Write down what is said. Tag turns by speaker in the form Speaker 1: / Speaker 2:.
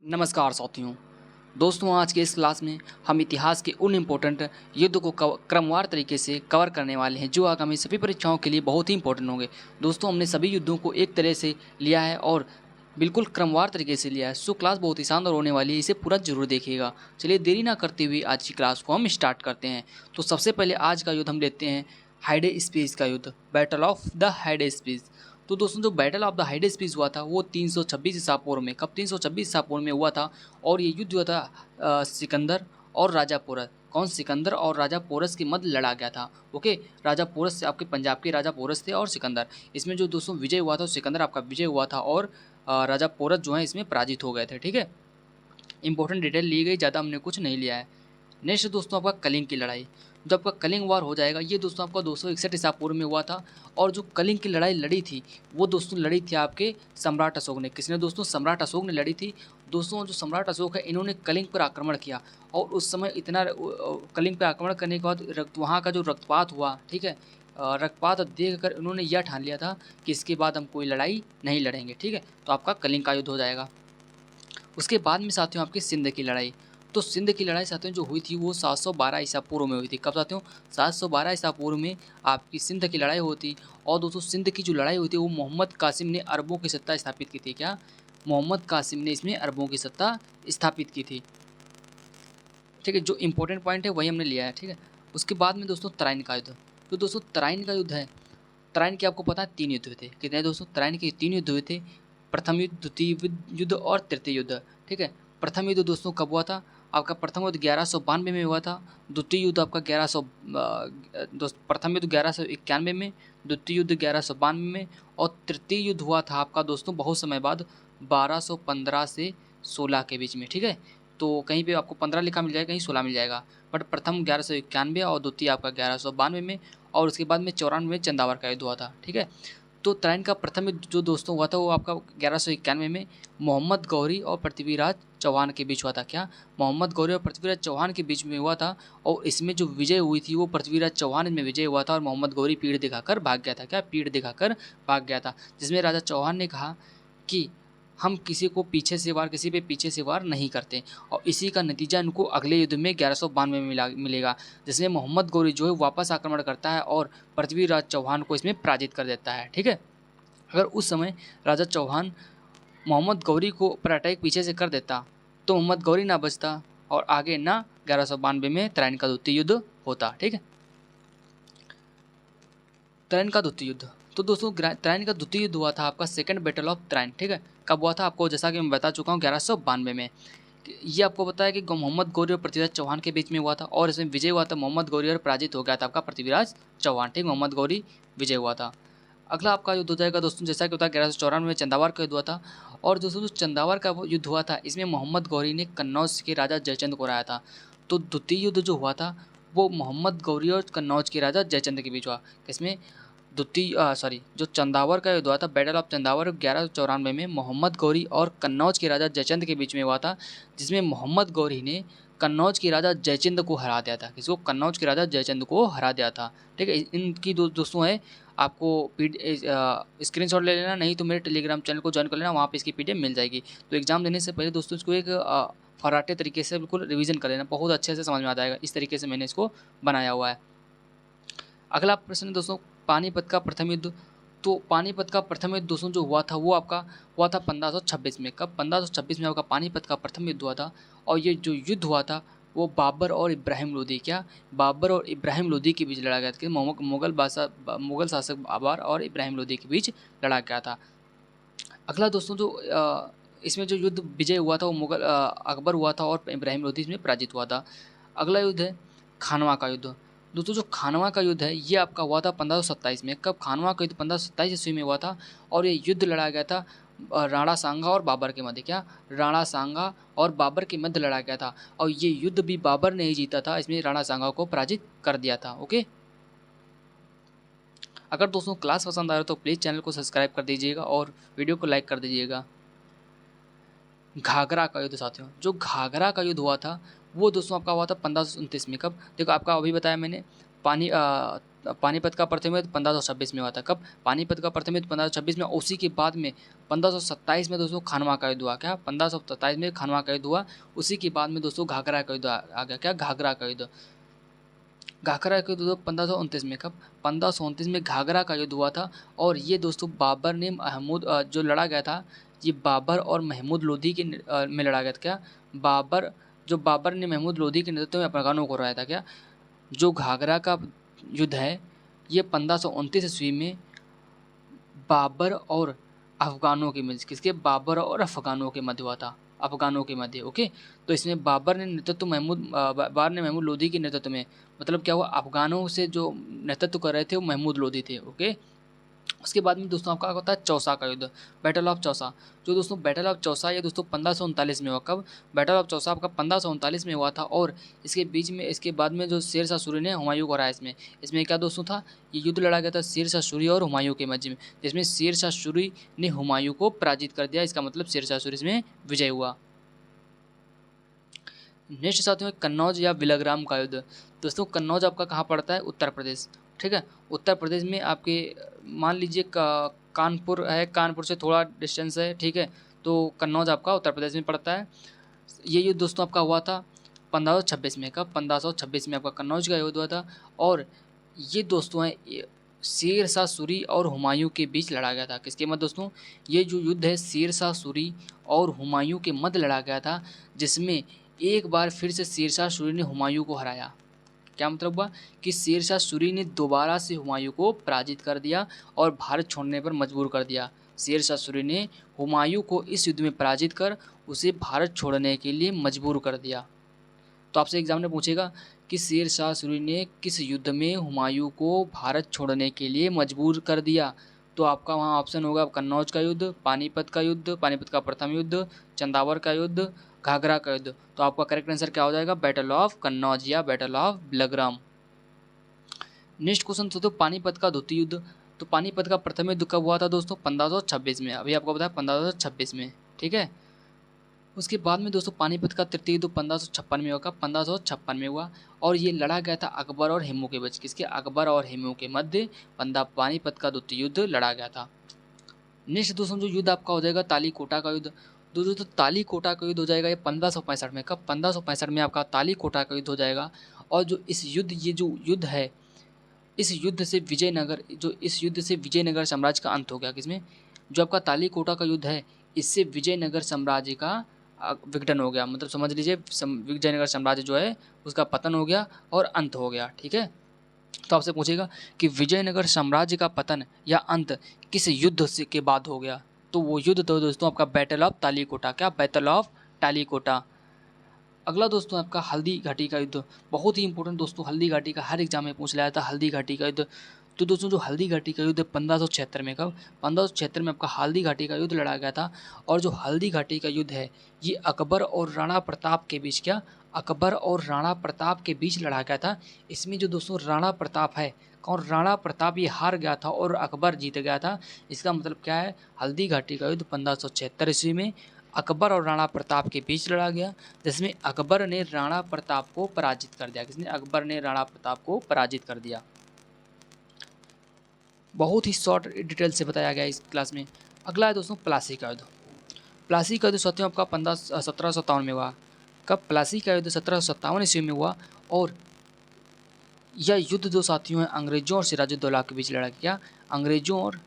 Speaker 1: नमस्कार साथियों। दोस्तों, आज के इस क्लास में हम इतिहास के उन इम्पोर्टेंट युद्ध को क्रमवार तरीके से कवर करने वाले हैं जो आगामी सभी परीक्षाओं के लिए बहुत ही इंपॉर्टेंट होंगे। दोस्तों, हमने सभी युद्धों को एक तरह से लिया है और बिल्कुल क्रमवार तरीके से लिया है। सो क्लास बहुत ही शानदार होने वाली है, इसे पूरा जरूर देखिएगा। चलिए देरी ना करते हुए आज की क्लास को हम स्टार्ट करते हैं। तो सबसे पहले आज का युद्ध हम लेते हैं हाइडे स्पीस का युद्ध, बैटल ऑफ द हाइडे स्पीस। तो दोस्तों, जो बैटल ऑफ द हाइडे स्पीस हुआ था वो 326 ईसा पूर्व में, कब 326 ईसा पूर्व में हुआ था। और ये युद्ध हुआ था सिकंदर और राजा पोरस, कौन सिकंदर और राजा पोरस के मध्य लड़ा गया था। ओके, राजा पोरस से आपके पंजाब के राजा पोरस थे और सिकंदर, इसमें जो दोस्तों विजय हुआ था सिकंदर आपका विजय हुआ था और राजा पोरस जो है इसमें पराजित हो गए थे। ठीक है, इंपॉर्टेंट डिटेल ली गई, ज़्यादा हमने कुछ नहीं लिया है। नेक्स्ट दोस्तों आपका कलिंग की लड़ाई, जब आपका कलिंग वार हो जाएगा, ये दोस्तों आपका 261 ईसा पूर्व में हुआ था। और जो कलिंग की लड़ाई लड़ी थी वो दोस्तों लड़ी थी आपके सम्राट अशोक ने। किसने दोस्तों? सम्राट अशोक ने लड़ी थी। दोस्तों, जो सम्राट अशोक है इन्होंने कलिंग पर आक्रमण किया और उस समय इतना कलिंग पर आक्रमण करने के बाद वहाँ का जो रक्तपात हुआ, ठीक है, रक्तपात देख कर इन्होंने यह ठान लिया था कि इसके बाद हम कोई लड़ाई नहीं लड़ेंगे। ठीक है, तो आपका कलिंग का युद्ध हो जाएगा। उसके बाद में साथियों आपकी सिंध की लड़ाई, तो सिंध की लड़ाई साथियों जो हुई थी वो 712 ईसा पूर्व में हुई थी। कब साथियों? 712 ईसा पूर्व में आपकी सिंध की लड़ाई होती। और दोस्तों सिंध की जो लड़ाई हुई थी वो मोहम्मद कासिम ने अरबों की सत्ता स्थापित की थी। क्या? मोहम्मद कासिम ने इसमें अरबों की सत्ता स्थापित की थी। ठीक है, जो इंपॉर्टेंट पॉइंट है वही हमने लिया है। ठीक है, उसके बाद में दोस्तों तराइन का युद्ध, तो दोस्तों तराइन का युद्ध है। तराइन के आपको पता है 3 युद्ध हुए थे। कितने दोस्तों? तराइन के 3 युद्ध हुए थे, प्रथम युद्ध, द्वितीय युद्ध और तृतीय युद्ध। ठीक है, प्रथम युद्ध दोस्तों कब हुआ था? आपका प्रथम युद्ध 1192 में हुआ था। द्वितीय युद्ध आपका प्रथम युद्ध 1191 में, द्वितीय युद्ध 1192 में और तृतीय युद्ध हुआ था आपका दोस्तों बहुत समय बाद 1215 से 16 के बीच में। ठीक है, तो कहीं पे आपको 15 लिखा मिल जाएगा, कहीं 16 मिल जाएगा, बट प्रथम 1191 और द्वितीय आपका 1192 में और उसके बाद में 94 में चंदावर का युद्ध हुआ था। ठीक है, तो तराइन का प्रथम युद्ध जो दोस्तों हुआ था वो आपका 1191 में मोहम्मद गौरी और पृथ्वीराज चौहान के बीच हुआ था। क्या? मोहम्मद गौरी और पृथ्वीराज चौहान के बीच में हुआ था और इसमें जो विजय हुई थी वो पृथ्वीराज चौहान में विजय हुआ था और मोहम्मद गौरी पीठ दिखाकर भाग गया था। क्या? पीठ दिखाकर भाग गया था, जिसमें राजा चौहान ने कहा कि हम किसी को पीछे से वार, किसी पे पीछे से वार नहीं करते। और इसी का नतीजा इनको अगले युद्ध में 1192 में मिलेगा, जिसमें मोहम्मद गौरी जो है वापस आक्रमण करता है और पृथ्वीराज चौहान को इसमें पराजित कर देता है। ठीक है, अगर उस समय राजा चौहान मोहम्मद गौरी को पर अटैक पीछे से कर देता तो मोहम्मद गौरी ना बचता और आगे ना 1192 में तराइन का द्वितीय युद्ध होता। ठीक है, तराइन का द्वितीय युद्ध, तो दोस्तों तराइन का द्वितीय युद्ध हुआ था आपका सेकंड बैटल ऑफ तराइन। ठीक है, कब हुआ था आपको? जैसा कि मैं बता चुका हूँ 1192 में। ये आपको पता है कि मोहम्मद गौरी और पृथ्वीराज चौहान के बीच में हुआ था और इसमें विजय हुआ था मोहम्मद गौरी और पराजित हो गया था आपका पृथ्वीराज चौहान। ठीक, मोहम्मद गौरी विजय हुआ था। अगला आपका युद्ध हो जाएगा दोस्तों, जैसा कि होता है 1194 में चंदावर का युद्ध हुआ था। और दोस्तों जो चंदावर का युद्ध हुआ था इसमें मोहम्मद गौरी ने कन्नौज के राजा जयचंद को हराया था। तो द्वितीय युद्ध जो हुआ था वो मोहम्मद गौरी और कन्नौज के राजा जयचंद के बीच हुआ। किसमें? जो चंदावर का युद्ध हुआ था, बैटल ऑफ चंदावर 1194 में मोहम्मद गौरी और कन्नौज के राजा जयचंद के बीच में हुआ था, जिसमें मोहम्मद गौरी ने कन्नौज के राजा जयचंद को हरा दिया था। किसको? कन्नौज के राजा जयचंद को हरा दिया था। ठीक है, इनकी दोस्तों है, आपको स्क्रीनशॉट ले लेना, नहीं तो मेरे टेलीग्राम चैनल को ज्वाइन कर लेना, वहाँ पे इसकी पीडीएफ मिल जाएगी। तो एग्जाम देने से पहले दोस्तों इसको एक फर्राटे तरीके से बिल्कुल रिवीजन कर लेना, बहुत अच्छे से समझ में आ जाएगा। इस तरीके से मैंने इसको बनाया हुआ है। अगला प्रश्न है दोस्तों पानीपत का प्रथम युद्ध। तो पानीपत का प्रथम युद्ध दोस्तों जो हुआ था वो आपका हुआ था 1526 में। कब? 1526 में आपका पानीपत का प्रथम युद्ध हुआ था। और ये जो युद्ध हुआ था वो बाबर और इब्राहिम लोदी, क्या? बाबर और इब्राहिम लोदी के बीच लड़ा गया था। मुगल शासक बाबर और इब्राहिम लोदी के बीच लड़ा गया था। अगला दोस्तों जो इसमें जो युद्ध विजय हुआ था वो अकबर हुआ था और इब्राहिम लोदी इसमें पराजित हुआ था। अगला युद्ध है खानवा का युद्ध। दोस्तों जो खानवा का युद्ध है ये आपका हुआ था 1527 में। कब? खानवा का युद्ध 1527 ईस्वी में हुआ था और ये युद्ध लड़ा गया था राणा सांगा और बाबर के मध्य। क्या? राणा सांगा और बाबर के मध्य लड़ा गया था और ये युद्ध भी बाबर ने ही जीता था, इसमें राणा सांगा को पराजित कर दिया था। ओके, अगर दोस्तों क्लास पसंद आए तो प्लीज़ चैनल को सब्सक्राइब कर दीजिएगा और वीडियो को लाइक कर दीजिएगा। घाघरा का युद्ध साथियों, जो घाघरा का युद्ध हुआ था वो दोस्तों आपका हुआ था 1529 में। कब? देखो आपका अभी बताया मैंने पानीपत का प्रथम युद्ध 1526 में हुआ था। कब? पानीपत का प्रथम युद्ध 1526 में। उसी के बाद में 1527 में दोस्तों खानवा का युद्ध हुआ। क्या? 1527 में खानवा का युद्ध हुआ। उसी के बाद में दोस्तों घाघरा का युद्ध आ गया। क्या? घाघरा का युद्ध। घाघरा का युद्ध 1529 में। कब? 1529 में घाघरा का युद्ध हुआ था। और ये दोस्तों बाबर ने महमूद जो लड़ा गया था, ये बाबर और महमूद लोधी के में लड़ा गया था। क्या? बाबर ने महमूद लोधी के नेतृत्व में अफगानों को हराया था। क्या? जो घाघरा का युद्ध है ये 1529 ईस्वी में बाबर और अफगानों के मध्य, किसके? बाबर और अफगानों के मध्य हुआ था। अफगानों के मध्य। ओके, तो इसमें बाबर ने महमूद लोधी के नेतृत्व में, मतलब क्या हुआ, अफगानों से जो नेतृत्व कर रहे थे वो महमूद लोधी थे। ओके, उसके बाद में दोस्तों आपका होता है चौसा का युद्ध, बैटल ऑफ चौसा। जो दोस्तों बैटल ऑफ चौसा ये दोस्तों 1539 में हुआ। कब? बैटल ऑफ चौसा आपका 1539 में हुआ था। और इसके बाद में जो शेर शाह सूरी ने हुमायूं को हराया। इसमें क्या दोस्तों था, ये युद्ध लड़ा गया था शेर शाह सूरी और हुमायूं के मध्य में, जिसमें शेर शाह सूरी ने हुमायूं को पराजित कर दिया। इसका मतलब शेर शाह सूरी इसमें विजय हुआ। नेक्स्ट साथियों में कन्नौज या बिलग्राम का युद्ध। दोस्तों कन्नौज आपका कहाँ पड़ता है? उत्तर प्रदेश। ठीक है, उत्तर प्रदेश में आपके मान लीजिए कानपुर है, कानपुर से थोड़ा डिस्टेंस है। ठीक है, तो कन्नौज आपका उत्तर प्रदेश में पड़ता है। ये युद्ध दोस्तों आपका हुआ था 1526 में। कब? 1526 में आपका कन्नौज का युद्ध हुआ था। और ये दोस्तों है शेर शाह सूरी और हुमायूं के बीच लड़ा गया था। किसके मध्य दोस्तों? ये जो युद्ध है शेर शाह सूरी और हुमायूं के मध्य लड़ा गया था, जिसमें एक बार फिर से शेर शाह सूरी ने हुमायूं को हराया। क्या मतलब हुआ कि शेर शाह सूरी ने दोबारा से हुमायूं को पराजित कर दिया और भारत छोड़ने पर मजबूर कर दिया। शेर शाह सूरी ने हुमायूं को इस युद्ध में पराजित कर उसे भारत छोड़ने के लिए मजबूर कर दिया। तो आपसे एग्जाम में पूछेगा कि शेर शाह सूरी ने किस युद्ध में हुमायूं को भारत छोड़ने के लिए मजबूर कर दिया? तो आपका वहाँ ऑप्शन होगा कन्नौज का युद्ध, पानीपत का युद्ध, पानीपत का प्रथम युद्ध, चंदावर का युद्ध, घाघरा का युद्ध। तो आपका करेक्ट आंसर क्या हो जाएगा? बैटल ऑफ कन्नौज या battle of Bilgram. Next question सोचो पानीपत का द्वितीय युद्ध। तो पानीपत का प्रथम युद्ध कब हुआ था दोस्तों? 1526 में। अभी आपको बताया 1526 में। ठीक है, उसके बाद में दोस्तों पानीपत का तृतीय युद्ध 1556 में होगा। 1556 में हुआ और ये लड़ा गया था अकबर और हेमू के बीच। किसके? अकबर और हेमू के मध्य पानीपत का द्वितीय युद्ध लड़ा गया था। नेक्स्ट दोस्तों जो युद्ध आपका हो जाएगा तालीकोटा का युद्ध। दोस्तों तालीकोटा का युद्ध हो जाएगा ये 1565 में। कब? 1565 में आपका तालीकोटा का युद्ध हो जाएगा। और जो युद्ध है, इस युद्ध से विजयनगर साम्राज्य का अंत हो गया। किसमें? जो आपका तालीकोटा का युद्ध है, इससे विजयनगर साम्राज्य का विघटन हो गया। मतलब समझ लीजिए विजयनगर साम्राज्य जो है उसका पतन हो गया और अंत हो गया। ठीक है, तो आपसे पूछेगा कि विजयनगर साम्राज्य का पतन या अंत किस युद्ध से के बाद हो गया? तो वो युद्ध तो दोस्तों आपका बैटल ऑफ तालीकोटा। क्या? Battle of Talikota. अगला दोस्तों आपका हल्दी घाटी का युद्ध। बहुत ही इंपॉर्टेंट दोस्तों, हल्दी घाटी का हर एग्जाम में पूछ लिया था हल्दी घाटी का युद्ध। तो दोस्तों जो हल्दी घाटी का युद्ध 1576 में। कब? 1576 में आपका हल्दी घाटी का युद्ध लड़ा गया था। और जो हल्दी घाटी का युद्ध है ये अकबर और राणा प्रताप के बीच, क्या? अकबर और राणा प्रताप के बीच लड़ा गया था। इसमें जो दोस्तों राणा प्रताप है और राणा प्रताप ये हार गया था और अकबर जीत गया था। इसका मतलब क्या है? हल्दी घाटी का युद्ध 1576 ईस्वी में अकबर और राणा प्रताप के बीच लड़ा गया, जिसमें अकबर ने राणा प्रताप को पराजित कर दिया। किसने? अकबर ने राणा प्रताप को पराजित कर दिया। बहुत ही शॉर्ट डिटेल से बताया गया इस क्लास में। अगला है दोस्तों प्लासी का युद्ध। प्लासी का युद्ध साथियों आपका 1757 में हुआ। कब? प्लासी का युद्ध 1757 ईस्वी में हुआ। और यह युद्ध जो साथियों है अंग्रेजों और सिराजुद्दौला के बीच लड़ा गया। अंग्रेजों और